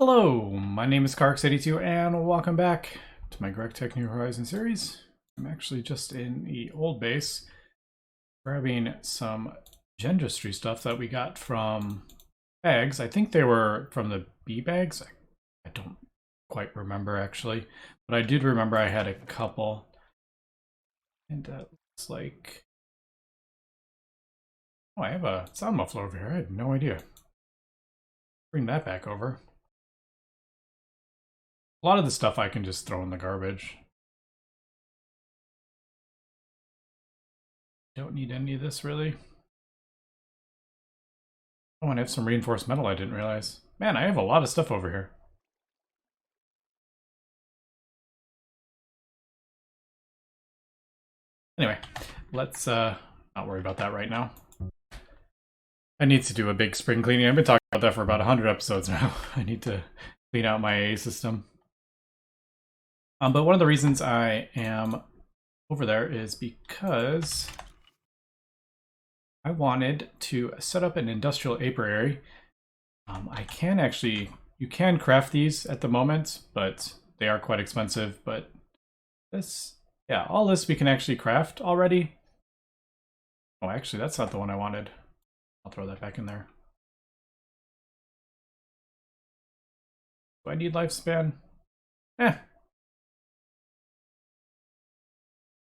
Hello, my name is Carx82 and welcome back to my Gregtech New Horizons series. I'm actually just in the old base grabbing some Gendustry stuff that we got from bags. I think they were from the bee bags. I don't quite remember actually, but I did remember I had a couple. And looks like... Oh, I have a sound muffler over here. I had no idea. Bring that back over. A lot of the stuff I can just throw in the garbage. Don't need any of this, really. Oh, and I have some reinforced metal I didn't realize. Man, I have a lot of stuff over here. Anyway, let's not worry about that right now. I need to do a big spring cleaning. I've been talking about that for about 100 episodes now. I need to clean out my AA system. But one of the reasons I am over there is because I wanted to set up an industrial apiary. I can actually, you can craft these at the moment, but they are quite expensive. But this, yeah, all this we can actually craft already. Oh, actually, that's not the one I wanted. I'll throw that back in there. Do I need lifespan?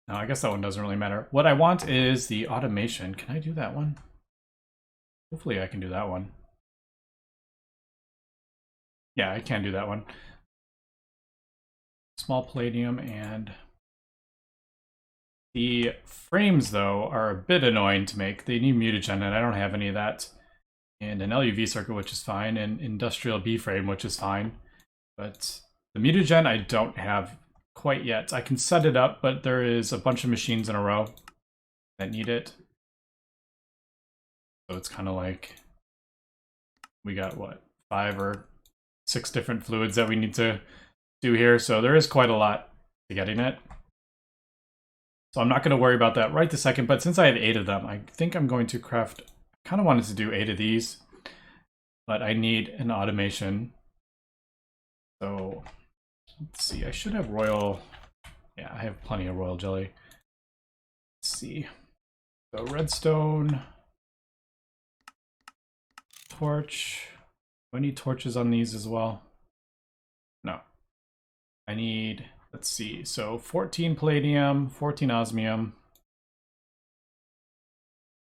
No, I guess that one doesn't really matter. What I want is the automation. Can I do that one? Hopefully I can do that one. Yeah, I can do that one. Small palladium, and the frames, though, are a bit annoying to make. They need mutagen, and I don't have any of that. And an LUV circuit, which is fine, and industrial B frame, which is fine. But the mutagen I don't have quite yet. I can set it up, but there is a bunch of machines in a row that need it. So it's kind of like we got, what, 5 or 6 different fluids that we need to do here. So there is quite a lot to getting it. So I'm not going to worry about that right this second, but since I have 8 of them, I think I'm going to craft... I kind of wanted to do 8 of these, but I need an automation. So let's see, I should have royal... Yeah, I have plenty of royal jelly. Let's see. So redstone, torch. Do I need torches on these as well? No. I need... Let's see, so 14 palladium, 14 osmium.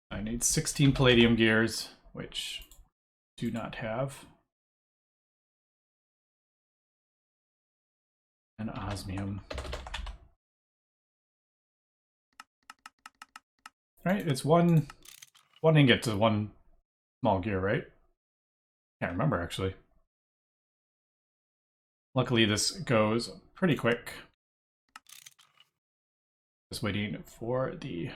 I need 16 palladium gears, which do not have. And osmium. Right, it's one ingot to one small gear, right? Can't remember, actually. Luckily, this goes pretty quick. Just waiting for the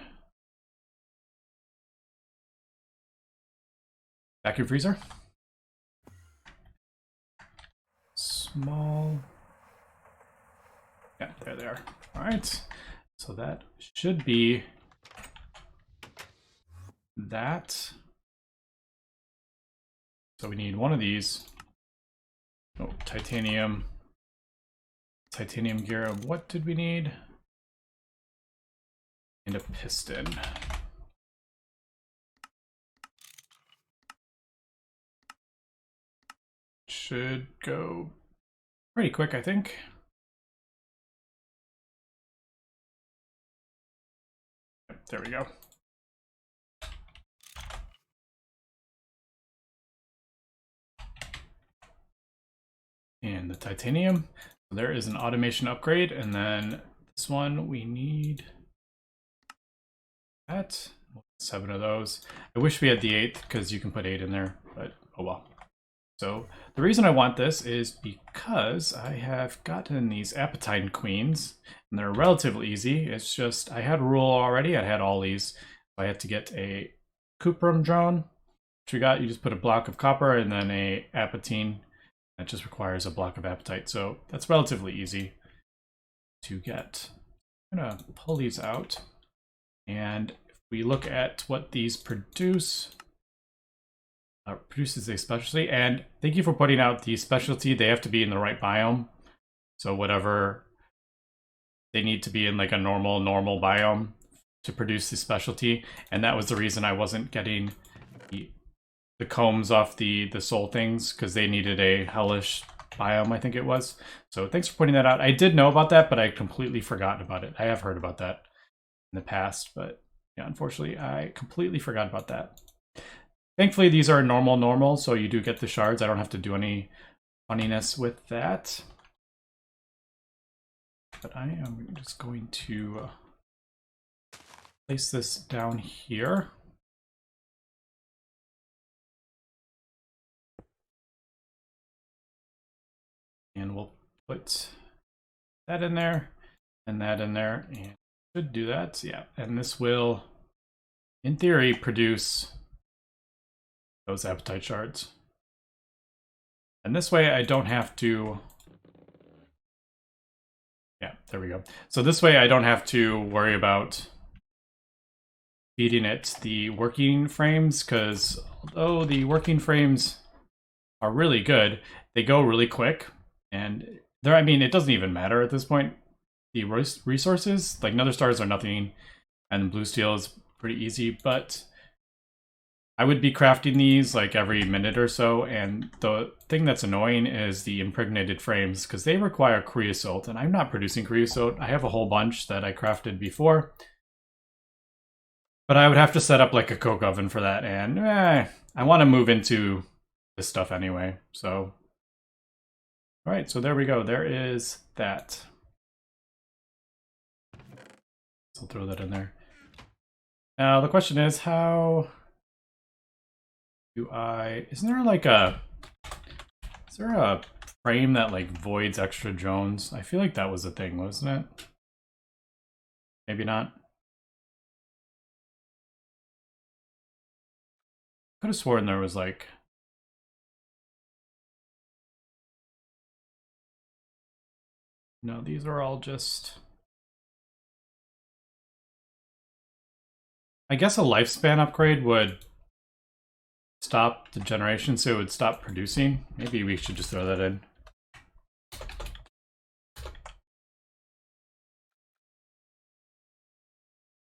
vacuum freezer. Small. Yeah, there they are. All right. So that should be that. So we need one of these. Oh, titanium. Titanium gear. What did we need? And a piston. Should go pretty quick, I think. There we go. And the titanium. There is an automation upgrade, and then this one we need that. 7 of those. I wish we had the 8th because you can put 8 in there, but oh well. So the reason I want this is because I have gotten these Apatite queens, and they're relatively easy. It's just I had rule already. I had all these. I had to get a cuprum drone, which we got. You just put a block of copper and then a apatite. That just requires a block of apatite. So that's relatively easy to get. I'm gonna pull these out, and if we look at what these produce, produces a specialty. And thank you for putting out the specialty. They have to be in the right biome. So whatever, they need to be in like a normal biome to produce the specialty. And that was the reason I wasn't getting the combs off the soul things, because they needed a hellish biome, I think it was. So thanks for pointing that out. I did know about that, but I completely forgot about it. I have heard about that in the past, but yeah, unfortunately, I completely forgot about that. Thankfully, these are normal, so you do get the shards. I don't have to do any funniness with that. But I am just going to place this down here. And we'll put that in there and that in there, and should do that. Yeah, and this will, in theory, produce those appetite shards. And this way I don't have to, yeah, there we go. So this way I don't have to worry about feeding it the working frames, because although the working frames are really good, they go really quick. And there, I mean, it doesn't even matter at this point. The resources, like nether stars, are nothing, and blue steel is pretty easy, but I would be crafting these like every minute or so, and the thing that's annoying is the impregnated frames, because they require creosote, and I'm not producing creosote. I have a whole bunch that I crafted before, but I would have to set up like a coke oven for that, and I want to move into this stuff anyway, so... All right, so there we go. There is that. So I'll throw that in there. Now the question is, how do I... Isn't there like a... Is there a frame that like voids extra Jones? I feel like that was a thing, wasn't it? Maybe not. Could have sworn there was like... No, these are all just... I guess a lifespan upgrade would stop the generation, so it would stop producing. Maybe we should just throw that in.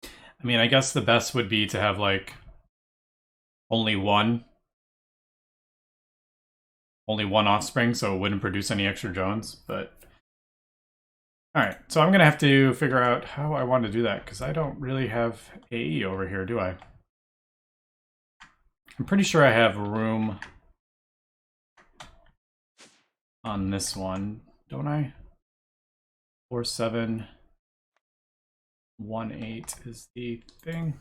I mean, I guess the best would be to have like only one offspring, so it wouldn't produce any extra Jones, but... Alright, so I'm going to have to figure out how I want to do that, because I don't really have AE over here, do I? I'm pretty sure I have room on this one, don't I? 4718 is the thing.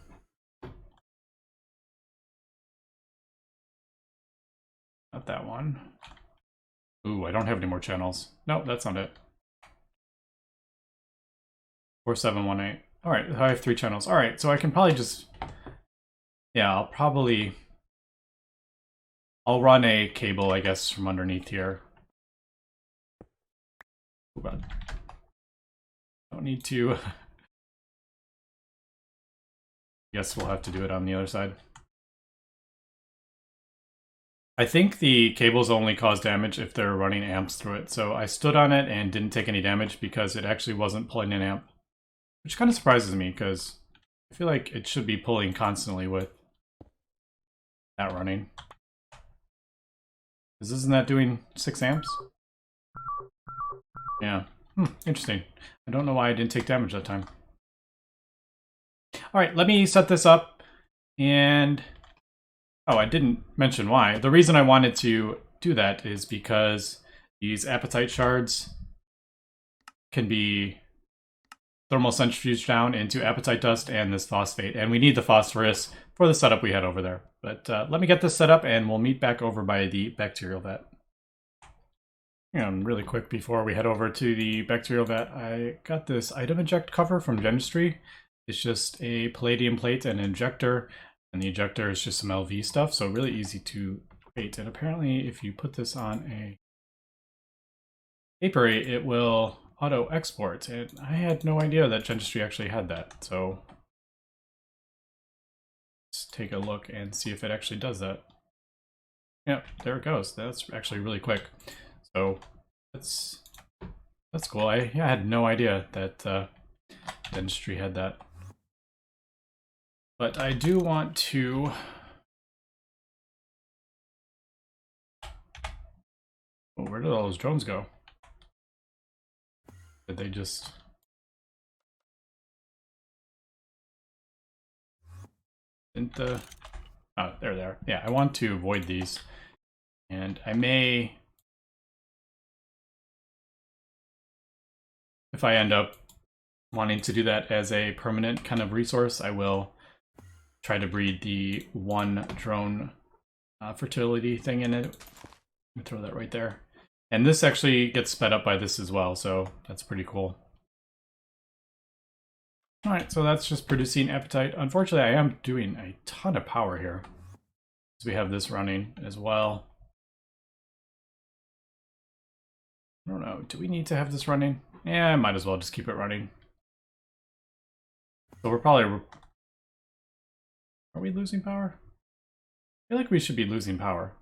Not that one. Ooh, I don't have any more channels. Nope, that's not it. 4718. All right, I have 3 channels. All right, so I can probably just... Yeah, I'll run a cable, I guess, from underneath here. Oh, God. Don't need to... Guess we'll have to do it on the other side. I think the cables only cause damage if they're running amps through it, so I stood on it and didn't take any damage because it actually wasn't pulling an amp. Which kind of surprises me, because I feel like it should be pulling constantly with that running. Because isn't that doing 6 amps? Yeah. Interesting. I don't know why I didn't take damage that time. Alright, let me set this up, and... Oh, I didn't mention why. The reason I wanted to do that is because these appetite shards can be thermal centrifuged down into appetite dust and this phosphate, and we need the phosphorus for the setup we had over there. But let me get this set up and we'll meet back over by the bacterial vat. And really quick before we head over to the bacterial vat, I got this item inject cover from Dentistry. It's just a palladium plate and injector, and the injector is just some LV stuff, so really easy to create. And apparently if you put this on a apiary, it will auto export, and I had no idea that Dentistry actually had that, so let's take a look and see if it actually does that. Yep, there it goes. That's actually really quick. So that's cool. I had no idea that the industry had that. But I do want to... Oh, where did all those drones go? Did they just... Didn't the... Oh, there they are. Yeah, I want to avoid these. And I may... If I end up wanting to do that as a permanent kind of resource, I will try to breed the one drone fertility thing in it. Let me throw that right there. And this actually gets sped up by this as well, so that's pretty cool. Alright, so that's just producing appetite. Unfortunately, I am doing a ton of power here. So we have this running as well. I don't know, do we need to have this running? Yeah, I might as well just keep it running. So we're probably... Are we losing power? I feel like we should be losing power.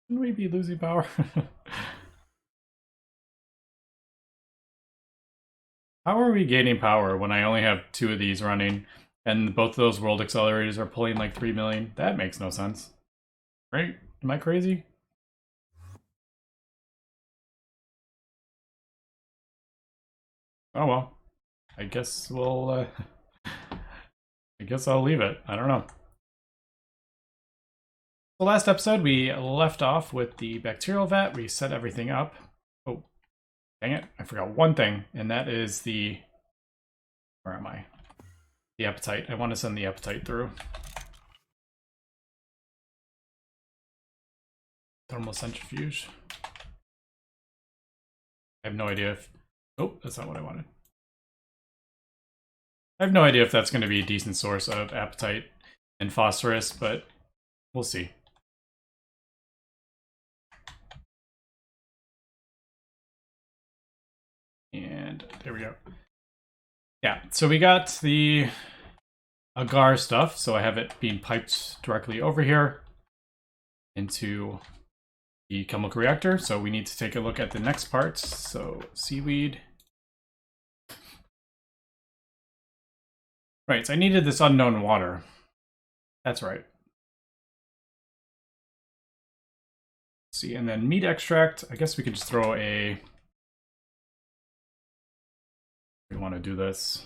Shouldn't we be losing power? How are we gaining power when I only have 2 of these running and both of those world accelerators are pulling like 3 million? That makes no sense. Right? Am I crazy? Oh well. I guess we'll I guess I'll leave it. I don't know. The last episode we left off with the bacterial vat. We set everything up. Oh, dang it. I forgot one thing, and that is the... Where am I? The appetite. I want to send the appetite through. Thermal centrifuge. I have no idea if... Oh, that's not what I wanted. I have no idea if that's going to be a decent source of apatite and phosphorus, but we'll see. And there we go. Yeah, so we got the Agar stuff, so I have it being piped directly over here into the chemical reactor. So we need to take a look at the next part. So seaweed. Right, so I needed this unknown water. That's right. Let's see, and then meat extract. I guess we could just throw a... We want to do this.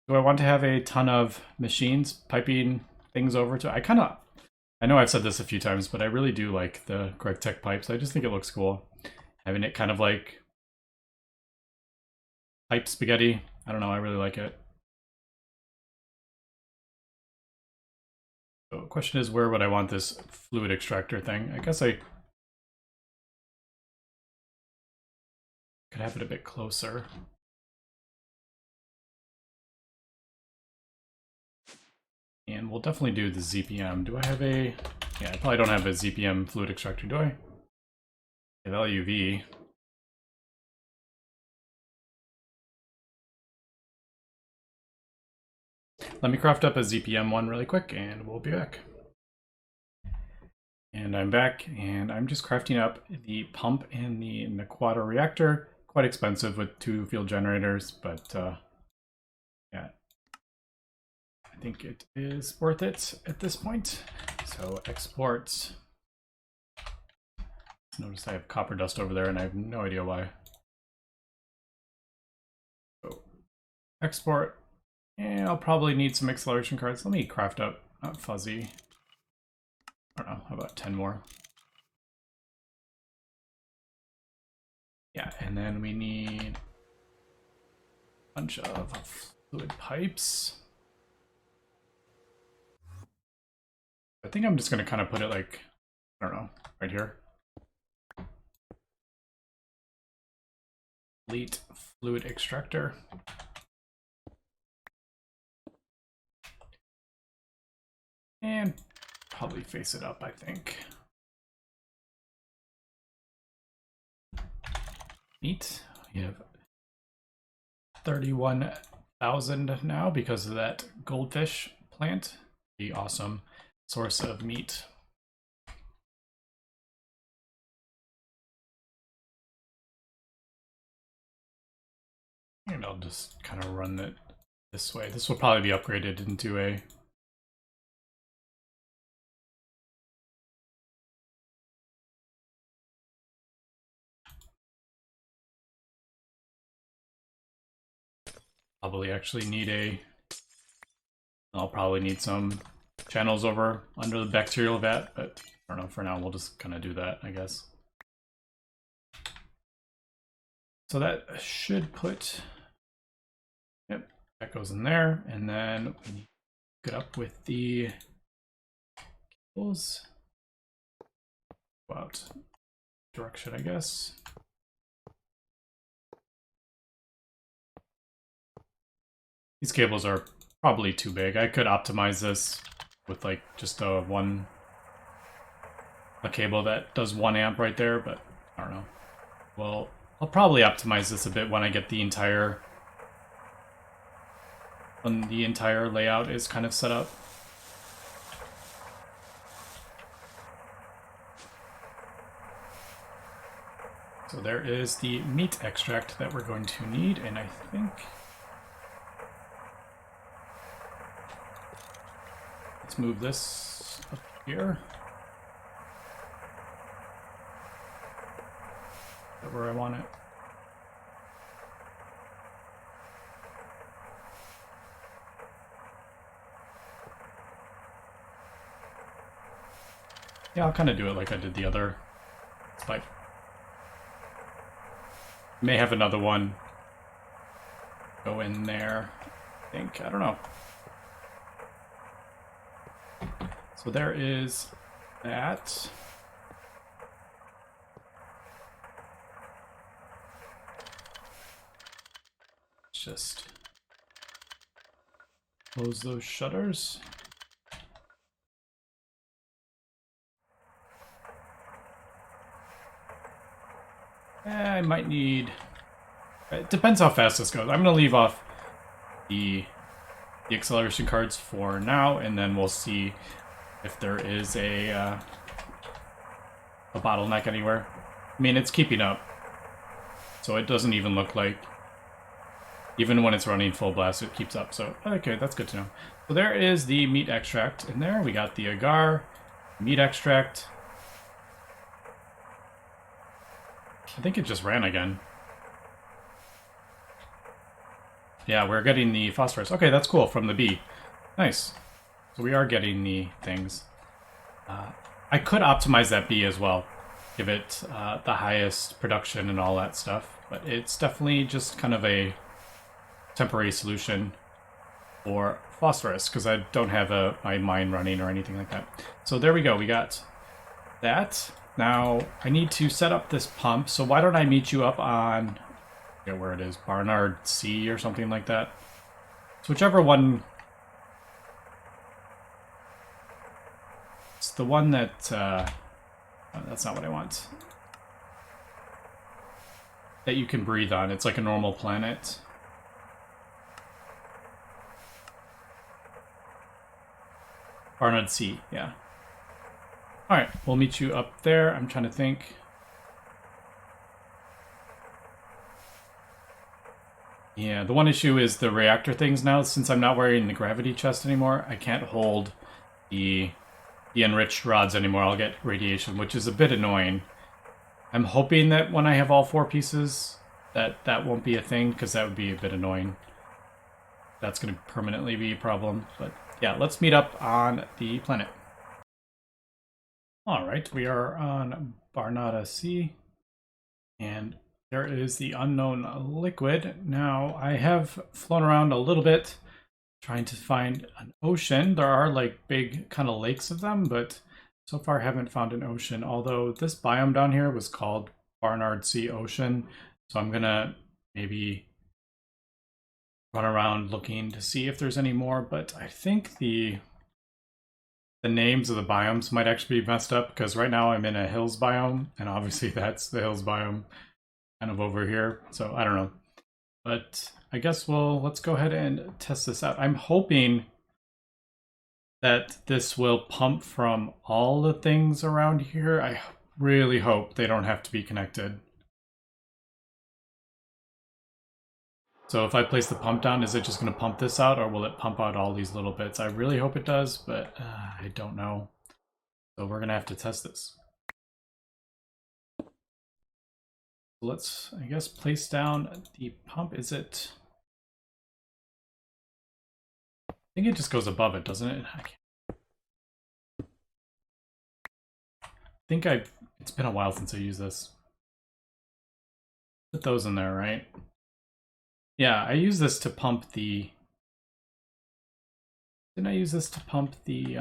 Do I want to have a ton of machines piping things over to... I know I've said this a few times, but I really do like the Gregtech pipes. I just think it looks cool. Having it kind of like pipe spaghetti. I don't know, I really like it. So the question is, where would I want this fluid extractor thing? I guess I could have it a bit closer. And we'll definitely do the ZPM. Do I have a... Yeah, I probably don't have a ZPM fluid extractor, do I? I have LUV. Let me craft up a ZPM one really quick and we'll be back. And I'm back, and I'm just crafting up the pump in the Quattro Reactor. Quite expensive with 2 field generators, but yeah. I think it is worth it at this point. So export. Notice I have copper dust over there and I have no idea why. So export. And I'll probably need some acceleration cards. Let me craft up, not fuzzy. I don't know, how about 10 more? Yeah, and then we need a bunch of fluid pipes. I think I'm just gonna kind of put it like, I don't know, right here. Elite fluid extractor. And probably face it up, I think. Neat. We have 31 1,000 now because of that goldfish plant. Be awesome source of meat. And I'll just kind of run it this way. This will probably be upgraded into a probably actually need a I'll probably need some channels over under the bacterial vat, but I don't know, for now we'll just kind of do that, I guess. So that should put, yep, that goes in there, and then we need to get up with the cables. Go out direction, I guess. These cables are probably too big. I could optimize this with like just a cable that does 1 amp right there, but I don't know. Well, I'll probably optimize this a bit when I get the entire layout is kind of set up. So there is the meat extract that we're going to need, and I think let's move this up here. Is that where I want it? Yeah, I'll kind of do it like I did the other spike. May have another one go in there, I think. I don't know. So there is that. Let's just close those shutters. I might need... It depends how fast this goes. I'm going to leave off the acceleration cards for now, and then we'll see if there is a bottleneck anywhere. I mean, it's keeping up, so it doesn't even look like... Even when it's running full blast, it keeps up. So, okay, that's good to know. So there is the meat extract in there. We got the Agar, meat extract. I think it just ran again. Yeah, we're getting the phosphorus. Okay, that's cool, from the bee. Nice. So we are getting the things. I could optimize that bee as well. Give it the highest production and all that stuff. But it's definitely just kind of a temporary solution for phosphorus, because I don't have my mine running or anything like that. So there we go, we got that. Now, I need to set up this pump, so why don't I meet you up on, I forget where it is, Barnard C or something like that. So whichever one, it's the one that, oh, that's not what I want. That you can breathe on, it's like a normal planet. Barnard C, yeah. Alright, we'll meet you up there. I'm trying to think. Yeah, the one issue is the reactor things now. Since I'm not wearing the gravity chest anymore, I can't hold the enriched rods anymore. I'll get radiation, which is a bit annoying. I'm hoping that when I have all 4 pieces, that won't be a thing, because that would be a bit annoying. That's going to permanently be a problem. But yeah, let's meet up on the planet. Alright, we are on Barnada C, and there is the unknown liquid. Now, I have flown around a little bit trying to find an ocean. There are like big kind of lakes of them, but so far I haven't found an ocean, although this biome down here was called Barnard Sea Ocean, so I'm gonna maybe run around looking to see if there's any more, but I think the names of the biomes might actually be messed up, because right now I'm in a hills biome, and obviously that's the hills biome kind of over here, so I don't know. But I guess let's go ahead and test this out. I'm hoping that this will pump from all the things around here. I really hope they don't have to be connected. So if I place the pump down, is it just going to pump this out, or will it pump out all these little bits? I really hope it does, but I don't know. So we're going to have to test this. Let's, I guess, place down the pump. Is it... I think it just goes above it, doesn't it? It's been a while since I used this. Put those in there, right? Yeah, I use this to pump the... Didn't I use this to pump the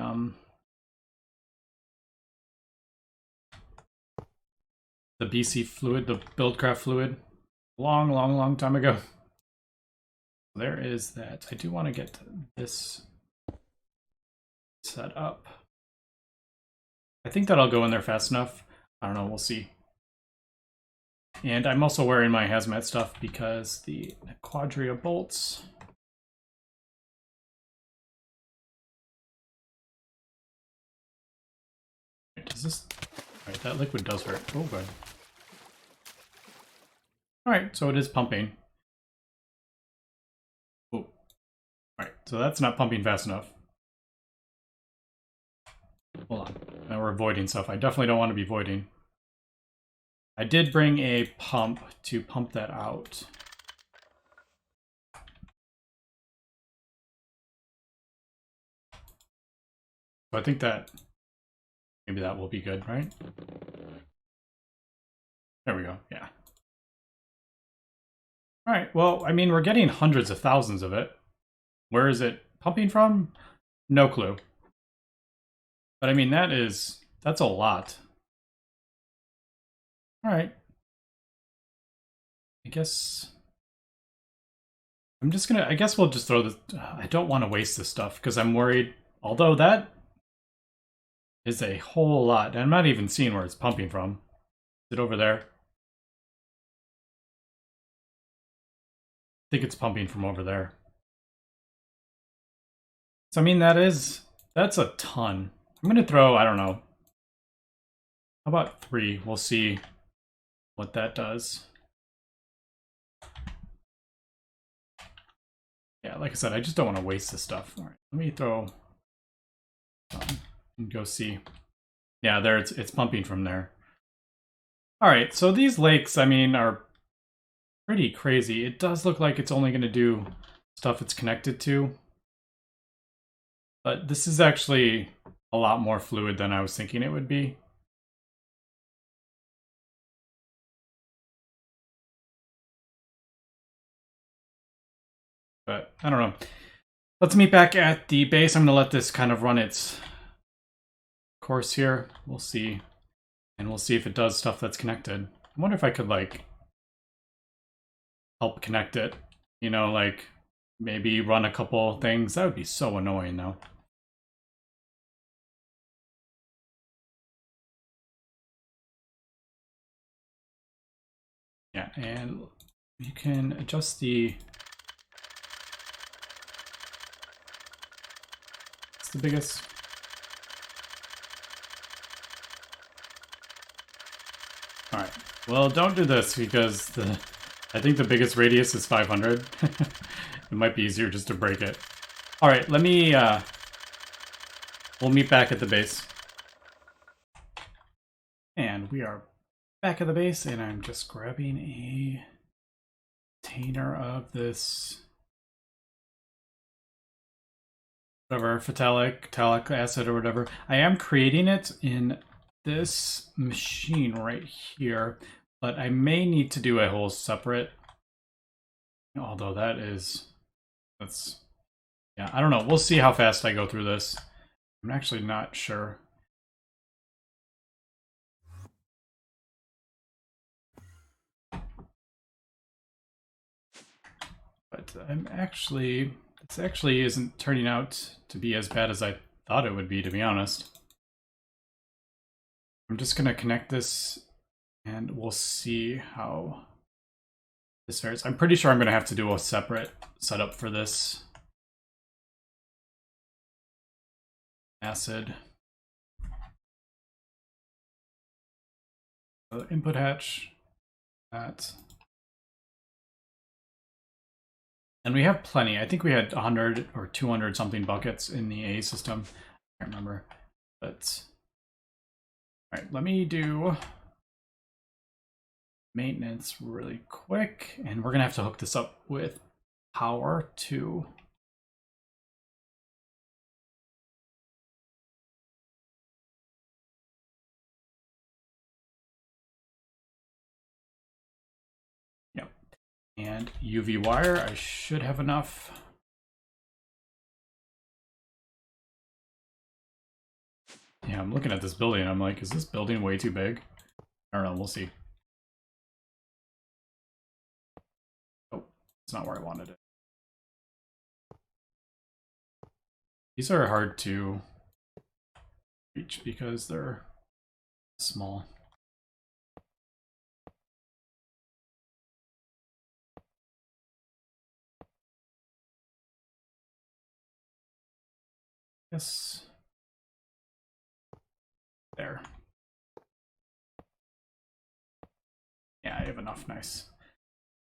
BC fluid, the Buildcraft fluid? Long time ago. There is that. I do want to get this set up. I think that'll go in there fast enough. I don't know, we'll see. And I'm also wearing my hazmat stuff because the Quadria bolts. Wait, does this... Alright, that liquid does hurt. Oh, good. Alright, so it is pumping. Oh. Alright, so that's not pumping fast enough. Hold on. Now we're voiding stuff. I definitely don't want to be voiding. I did bring a pump to pump that out. So I think that maybe that will be good, right? There we go, yeah. All right, well, I mean, we're getting hundreds of thousands of it. Where is it pumping from? No clue. But I mean, that's a lot. All right. I guess I guess we'll just throw this. I don't want to waste this stuff because I'm worried. Although that is a whole lot. And I'm not even seeing where it's pumping from. Is it over there? I think it's pumping from over there. So I mean, that's a ton. I'm gonna throw, I don't know. How about 3? We'll see what that does. Yeah, like I said, I just don't want to waste this stuff. All right, let me throw and go see. Yeah, there it's pumping from there. All right, so these lakes, I mean, are pretty crazy. It does look like it's only going to do stuff it's connected to. But this is actually a lot more fluid than I was thinking it would be. But I don't know. Let's meet back at the base. I'm going to let this kind of run its course here. We'll see. And we'll see if it does stuff that's connected. I wonder if I could, like, help connect it. You know, like, maybe run a couple things. That would be so annoying, though. Yeah, and you can adjust the... It's the biggest... Alright, well, don't do this because I think the biggest radius is 500. It might be easier just to break it. Alright, let me... we'll meet back at the base. And we are back at the base, and I'm just grabbing a container of this... whatever, phthalic acid or whatever. I am creating it in this machine right here, but I may need to do a whole separate, although that's, yeah, I don't know. We'll see how fast I go through this. I'm actually not sure. But this actually isn't turning out to be as bad as I thought it would be, to be honest. I'm just gonna connect this and we'll see how this fares. I'm pretty sure I'm going to have to do a separate setup for this acid. Input hatch, that. And we have plenty. I think we had 100 or 200 something buckets in the A system. I can't remember. But all right, let me do maintenance really quick. And we're gonna have to hook this up with power too. Yep. And UV wire, I should have enough. Yeah, I'm looking at this building and I'm like, is this building way too big? I don't know, we'll see. Oh, it's not where I wanted it. These are hard to reach because they're small. Yes. There. Yeah, I have enough. Nice.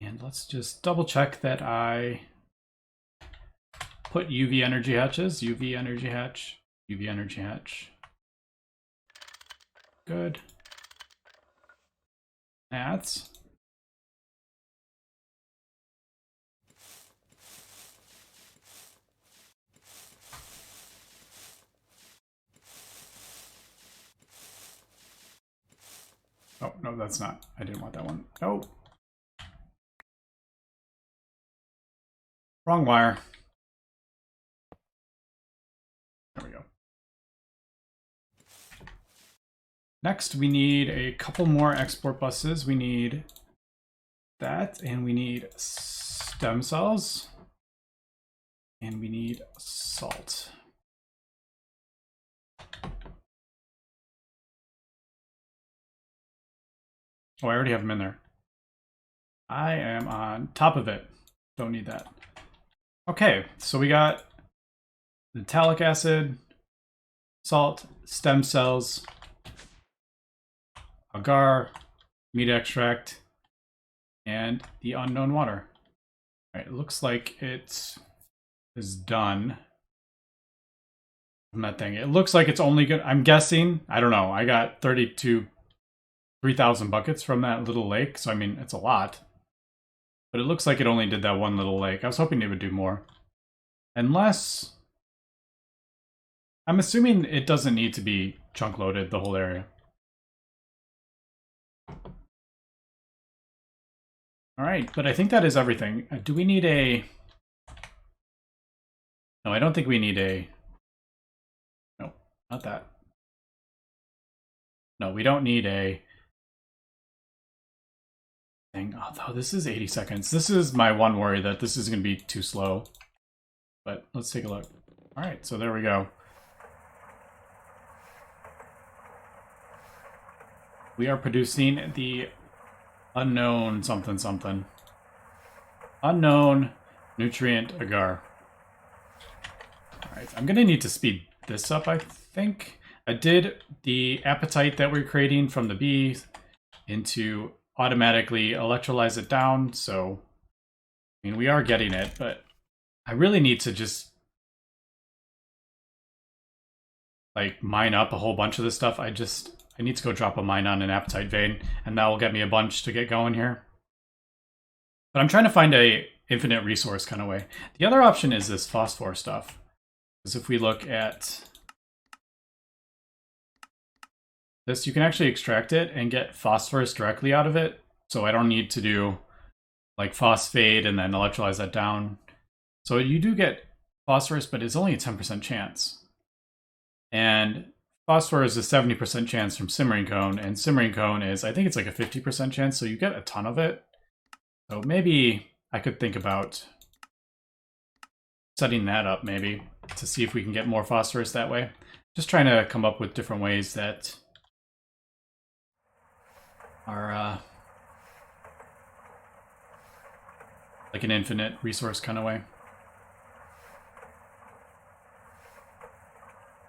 And let's just double check that I put UV energy hatches. UV energy hatch. UV energy hatch. Good. That's. Oh, no, that's not. I didn't want that one. Oh. Wrong wire. There we go. Next, we need a couple more export buses. We need that, and we need stem cells, and we need salt. Oh, I already have them in there. I am on top of it. Don't need that. Okay, so we got metallic acid, salt, stem cells, agar, meat extract, and the unknown water. All right, it looks like it is done from that thing. It looks like it's only good. I'm guessing, I don't know. I got 3,000 buckets from that little lake. So, I mean, it's a lot. But it looks like it only did that one little lake. I was hoping it would do more. Unless... I'm assuming it doesn't need to be chunk loaded, the whole area. Alright, but I think that is everything. Do we need a... No, I don't think we need a... No, not that. No, we don't need a... thing. Oh, this is 80 seconds. This is my one worry, that this is going to be too slow. But let's take a look. Alright, so there we go. We are producing the unknown something something. Unknown nutrient agar. Alright, I'm going to need to speed this up, I think. I did the appetite that we're creating from the bee into automatically electrolyze it down, so I mean we are getting it, but I really need to just like mine up a whole bunch of this stuff. I need to go drop a mine on an appetite vein, and that will get me a bunch to get going here. But I'm trying to find a infinite resource kind of way. The other option is this phosphor stuff, because if we look at this, you can actually extract it and get phosphorus directly out of it. So I don't need to do like phosphate and then electrolyze that down. So you do get phosphorus, but it's only a 10% chance. And phosphorus is a 70% chance from simmering cone, and simmering cone is, I think it's like a 50% chance, so you get a ton of it. So maybe I could think about setting that up maybe to see if we can get more phosphorus that way. Just trying to come up with different ways that are like an infinite resource kind of way.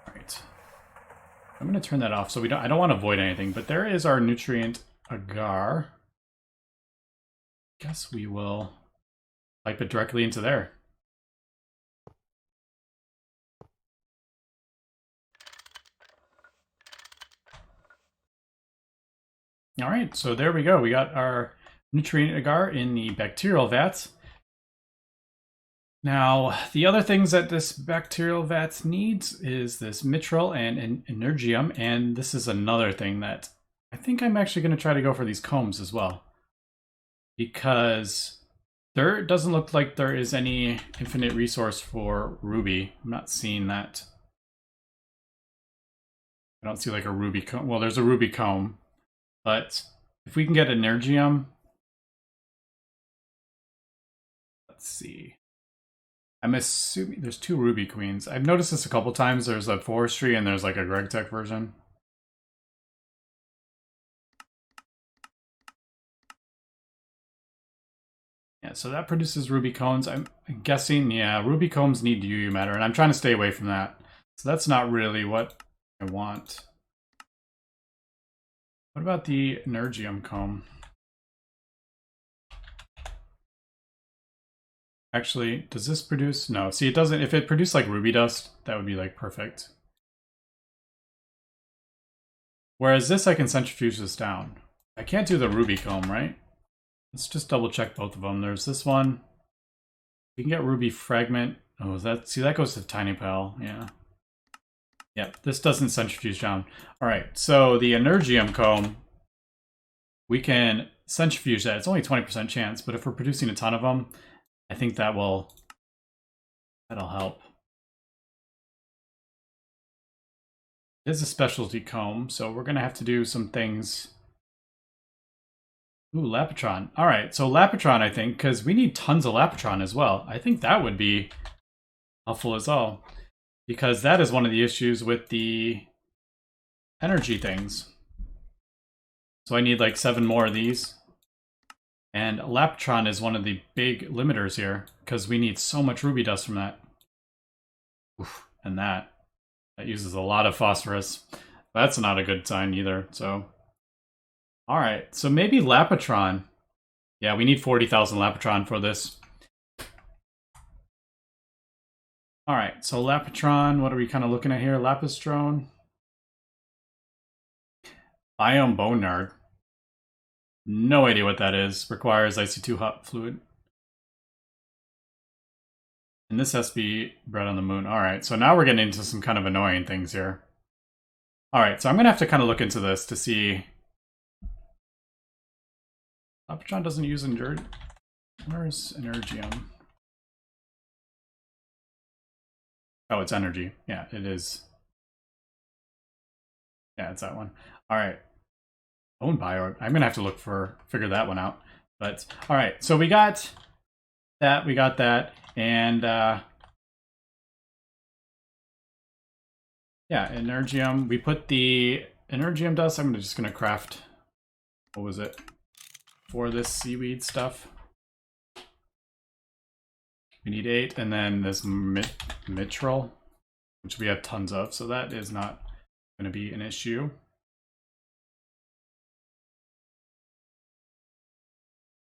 All right. I'm going to turn that off so I don't want to void anything, but there is our nutrient Agar. Guess we will pipe it directly into there. All right, so there we go. We got our nutrient agar in the bacterial vat. Now, the other things that this bacterial vat needs is this mitral and energium, and this is another thing that I think I'm actually going to try to go for these combs as well. Because there doesn't look like there is any infinite resource for ruby. I'm not seeing that. I don't see like a ruby comb. Well, there's a ruby comb. But if we can get energium, let's see. I'm assuming there's 2 ruby queens. I've noticed this a couple times. There's a forestry and there's like a Gregtech version. Yeah, so that produces ruby cones. I'm guessing, yeah, ruby combs need UU matter, and I'm trying to stay away from that. So that's not really what I want. What about the energium comb? Actually, does this produce? No. See, it doesn't. If it produced like ruby dust, that would be like perfect. Whereas this, I can centrifuge this down. I can't do the ruby comb, right? Let's just double check both of them. There's this one. We can get ruby fragment. Oh, that goes to tiny pal. Yeah. Yep, this doesn't centrifuge down. All right, so the energium comb, we can centrifuge that. It's only 20% chance, but if we're producing a ton of them, I think that'll help. It is a specialty comb, so we're gonna have to do some things. Ooh, Lapotron. All right, so Lapotron, I think, because we need tons of Lapotron as well. I think that would be helpful as well, because that is one of the issues with the energy things. So I need like 7 more of these. And Lapotron is one of the big limiters here, because we need so much ruby dust from that. Oof, and that uses a lot of phosphorus. That's not a good sign either, so. All right, so maybe Lapotron. Yeah, we need 40,000 Lapotron for this. All right, so Lapotron, what are we kind of looking at here? Lapistrone. Biome Boneyard. No idea what that is. Requires IC2 hot fluid. And this has to be bred on the moon. All right, so now we're getting into some kind of annoying things here. All right, so I'm going to have to kind of look into this to see. Lapotron doesn't use Inject. Where's Energium? Oh, it's energy. Yeah, it is. Yeah, it's that one. All right. Own bio. I'm gonna have to figure that one out. But all right, so we got that, and yeah, energium. We put the energium dust. I'm just gonna craft. What was it for this seaweed stuff? We need 8, and then this mitral, which we have tons of, so that is not going to be an issue.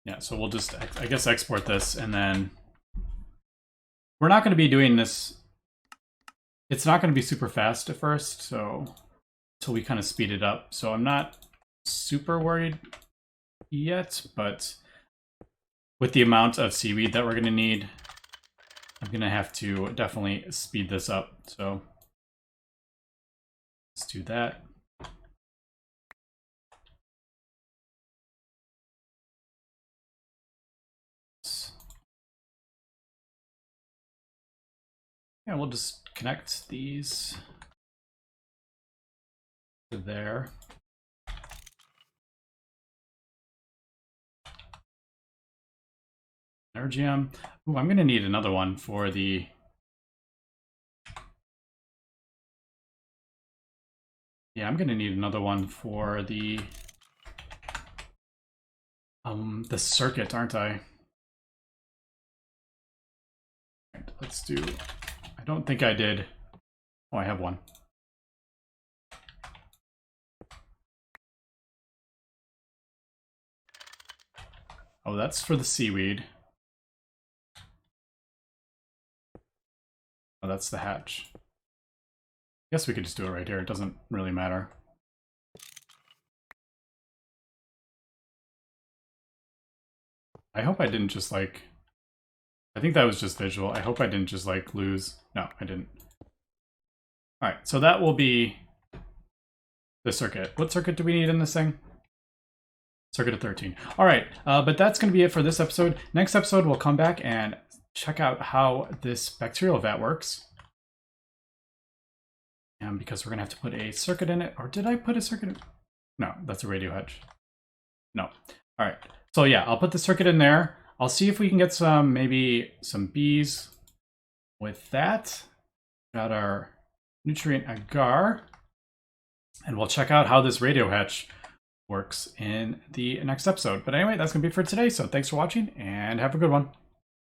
Yeah, so we'll just, I guess, export this, and then we're not going to be doing this. It's not going to be super fast at first, so until we kind of speed it up. So I'm not super worried yet, but with the amount of seaweed that we're going to need, I'm going to have to definitely speed this up. So let's do that. Yeah, we'll just connect these to there. Energium. Ooh, I'm going to need another one for the... Yeah, I'm going to need another one for the circuit, aren't I? let's do, I don't think I did. Oh, I have one. Oh, that's for the seaweed. Oh, that's the hatch. I guess we could just do it right here. It doesn't really matter. I hope I didn't just like... I think that was just visual. I hope I didn't just like lose. No, I didn't. Alright, so that will be the circuit. What circuit do we need in this thing? Circuit of 13. Alright, but that's going to be it for this episode. Next episode, we'll come back and check out how this bacterial vat works. And because we're going to have to put a circuit in it. Or did I put a circuit in? No, that's a radio hedge. No. Alright, so yeah, I'll put the circuit in there. I'll see if we can get some, maybe some bees with that. Got our nutrient agar. And we'll check out how this radio hatch works in the next episode. But anyway, that's going to be it for today. So thanks for watching and have a good one.